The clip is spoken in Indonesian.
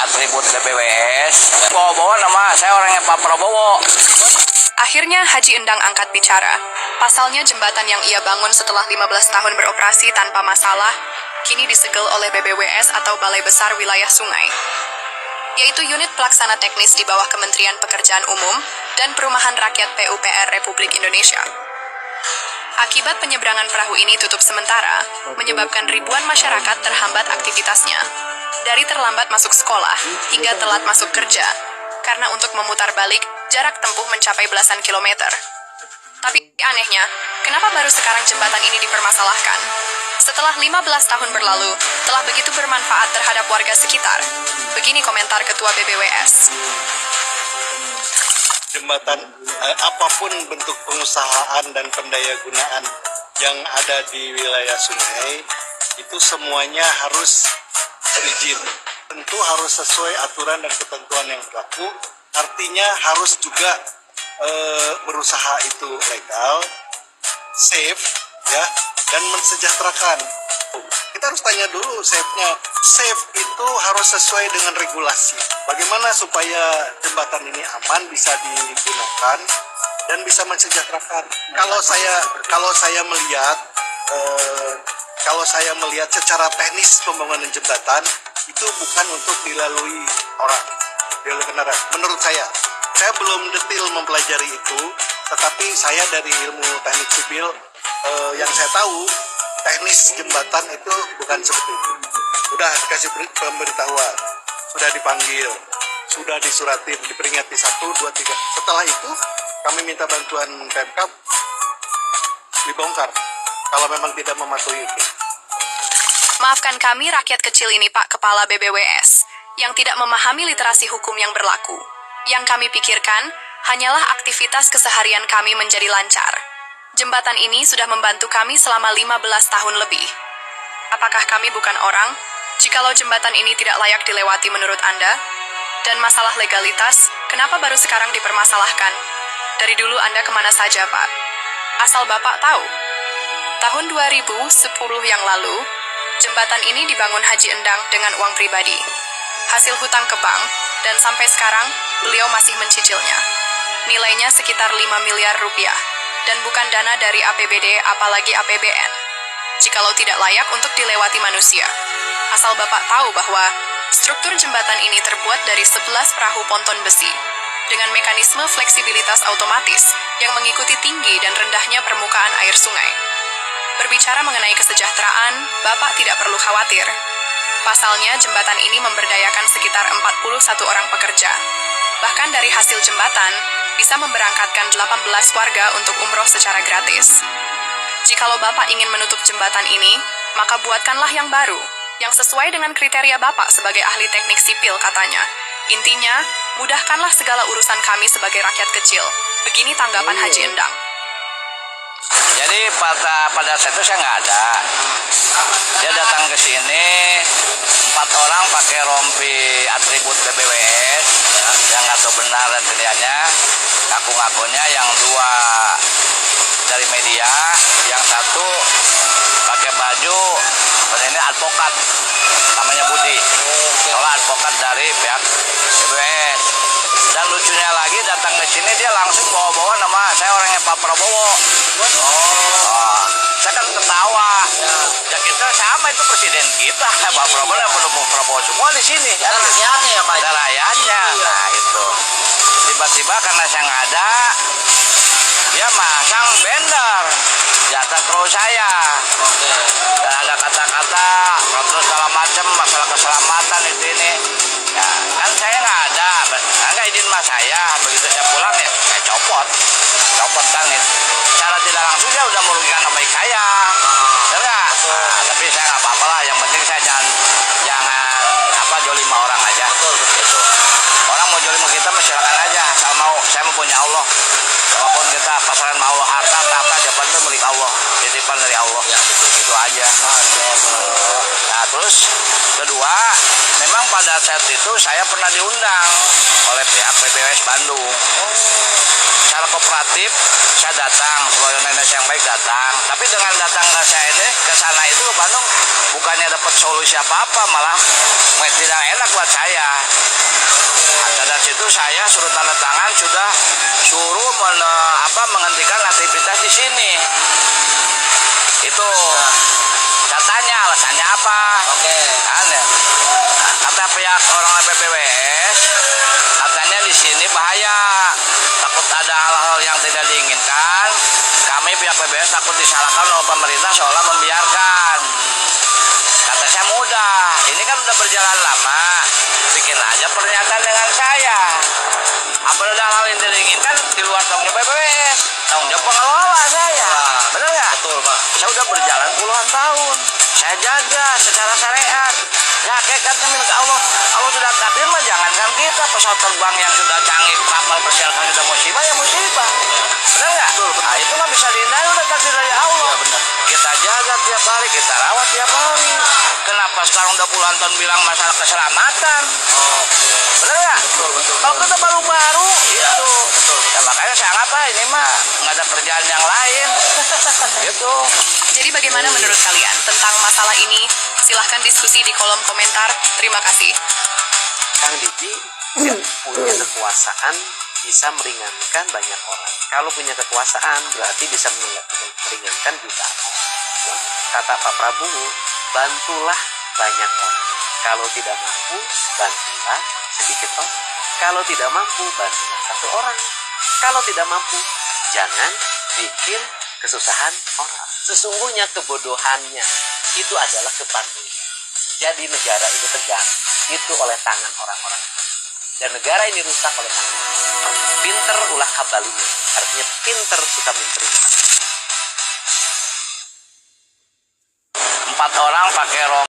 atribut BBWS. Bawa-bawa nama saya orangnya Pak Prabowo. Akhirnya Haji Endang angkat bicara. Pasalnya jembatan yang ia bangun setelah 15 tahun beroperasi tanpa masalah, kini disegel oleh BBWS atau Balai Besar Wilayah Sungai, yaitu unit pelaksana teknis di bawah Kementerian Pekerjaan Umum dan Perumahan Rakyat PUPR Republik Indonesia. Akibat penyeberangan perahu ini tutup sementara, menyebabkan ribuan masyarakat terhambat aktivitasnya. Dari terlambat masuk sekolah hingga telat masuk kerja, karena untuk memutar balik, jarak tempuh mencapai belasan kilometer. Tapi anehnya, kenapa baru sekarang jembatan ini dipermasalahkan? Setelah 15 tahun berlalu, telah begitu bermanfaat terhadap warga sekitar. Begini komentar Ketua BBWS. Jembatan, apapun bentuk pengusahaan dan pendayagunaan yang ada di wilayah sungai, itu semuanya harus berizin. Tentu harus sesuai aturan dan ketentuan yang berlaku, artinya harus juga berusaha itu legal, safe, ya, dan mensejahterakan. Kita harus tanya dulu safe-nya. Safe itu harus sesuai dengan regulasi. Bagaimana supaya jembatan ini aman, bisa digunakan dan bisa mensejahterakan. Kalau saya melihat secara teknis pembangunan jembatan itu bukan untuk dilalui orang, dilalui kendaraan. Menurut saya belum detail mempelajari itu, tetapi saya dari ilmu teknik sipil yang saya tahu teknis jembatan itu bukan seperti itu. Sudah dikasih pemberitahuan, sudah dipanggil, sudah disuratin, diperingati 1, 2, 3. Setelah itu kami minta bantuan Pemkab, dibongkar kalau memang tidak mematuhi itu. Maafkan kami rakyat kecil ini Pak Kepala BBWS, yang tidak memahami literasi hukum yang berlaku. Yang kami pikirkan, hanyalah aktivitas keseharian kami menjadi lancar. Jembatan ini sudah membantu kami selama 15 tahun lebih. Apakah kami bukan orang? Jikalau jembatan ini tidak layak dilewati menurut Anda? Dan masalah legalitas, kenapa baru sekarang dipermasalahkan? Dari dulu Anda kemana saja, Pak? Asal Bapak tahu. Tahun 2010 yang lalu, jembatan ini dibangun Haji Endang dengan uang pribadi. Hasil hutang ke bank, dan sampai sekarang, beliau masih mencicilnya. Nilainya sekitar 5 miliar rupiah. Dan bukan dana dari APBD apalagi APBN. Jikalau tidak layak untuk dilewati manusia. Asal Bapak tahu bahwa struktur jembatan ini terbuat dari 11 perahu ponton besi dengan mekanisme fleksibilitas otomatis yang mengikuti tinggi dan rendahnya permukaan air sungai. Berbicara mengenai kesejahteraan, Bapak tidak perlu khawatir. Pasalnya, jembatan ini memberdayakan sekitar 41 orang pekerja. Bahkan dari hasil jembatan, bisa memberangkatkan 18 warga untuk umroh secara gratis. Jikalau Bapak ingin menutup jembatan ini, maka buatkanlah yang baru, yang sesuai dengan kriteria Bapak sebagai ahli teknik sipil katanya. Intinya, mudahkanlah segala urusan kami sebagai rakyat kecil. Begini tanggapan Haji Endang. Jadi pada saat itu saya nggak ada. Dia datang ke sini, 4 orang pakai rompi atribut BBWS, yang nggak tahu benar dan tidaknya. Ngaku-ngakunya yang 2 dari media, yang 1 pakai baju, ini advokat, namanya Budi. Kalau advokat dari pihak BBWS. Dan lucunya lagi datang ke sini dia langsung bawa-bawa nama saya orangnya Pak Prabowo. Saya kan ketawa. Ya kita sama, itu presiden kita, Pak Prabowo yang pendukung Prabowo semua di sini. Kan? Rakyatnya ya Pak. Rakyatnya. Nah itu. Tiba-tiba karena saya nggak ada, dia masang banner di atas perahu saya. Dan ada kata-kata, terus segala macam masalah keselamatan ini. Ya kan saya nggak ada, nggak izin mas saya. Begitu saya pulang ya saya copot kan itu. Secara tidak langsung dia udah merugikan nama baik saya. Enggak? Nah, tapi saya nggak apa-apa lah. Yang penting saya jangan jolima orang aja. Gitu. Orang mau jolima kita silakan aja. Saya mau punya Allah. Walaupun kita pasaran mau Allah, harta, tahta, jabatan itu milik Allah, titipan dari Allah. Itu aja. Nah terus kedua, memang pada saat itu saya pernah diundang oleh pihak BBWS Bandung. Secara kooperatif saya datang sebagai manajer yang baik datang. Tapi dengan datang ke saya ini ke sana itu ke Bandung bukannya dapat solusi apa-apa, malah tidak enak buat saya. saya suruh tanda tangan sudah suruh menghentikan aktivitas di sini. Itu saya tanya alasannya apa. Oke. Kan ya. Kata pihak orang BBWS, katanya di sini bahaya, takut ada hal-hal yang tidak diinginkan. Kami pihak BBWS takut disalahkan oleh pemerintah seolah membiarkan. Kata saya mudah, ini kan udah berjalan lama, bikin aja pernyataan dengan saya. Apa ada hal yang tidak diinginkan di luar tanggung jawab BBWS, tanggung jawab pengelola saya. Benar nggak? Betul, Pak. Saya udah berjalan puluhan tahun, saya jaga secara syariat. Ya hakikatnya milik Allah. Allah sudah takdir mah jangankan kita, pesawat terbang yang sudah canggih, kapal persiapan sudah musibah ya musibah. Benar nggak? Nah, itu nggak bisa dihindari, udah takdir dari Allah. Kita jaga tiap hari, kita rawat tiap hari. Kenapa sekarang udah puluhan tahun bilang masalah keselamatan? Benar nggak? Kalau kita baru-baru itu. Ya makanya saya apa ini mah nggak ada kerjaan yang lain. Gitu. Jadi bagaimana menurut kalian tentang masalah ini? Silahkan diskusi di kolom komentar. Terima kasih. Kang Didi punya kekuasaan bisa meringankan banyak orang. Kalau punya kekuasaan berarti bisa meringankan jutaan orang. Kata Pak Prabowo, bantulah banyak orang. Kalau tidak mampu, bantulah sedikit orang. Kalau tidak mampu, bantulah satu orang. Kalau tidak mampu, jangan bikin kesusahan orang. Sesungguhnya kebodohannya itu adalah kepanduan. Jadi negara ini tegak itu oleh tangan orang-orang. Dan negara ini rusak oleh tangan orang. Pinter ulah kabalinya. Artinya pinter suka menteri. 4 orang pakai rompi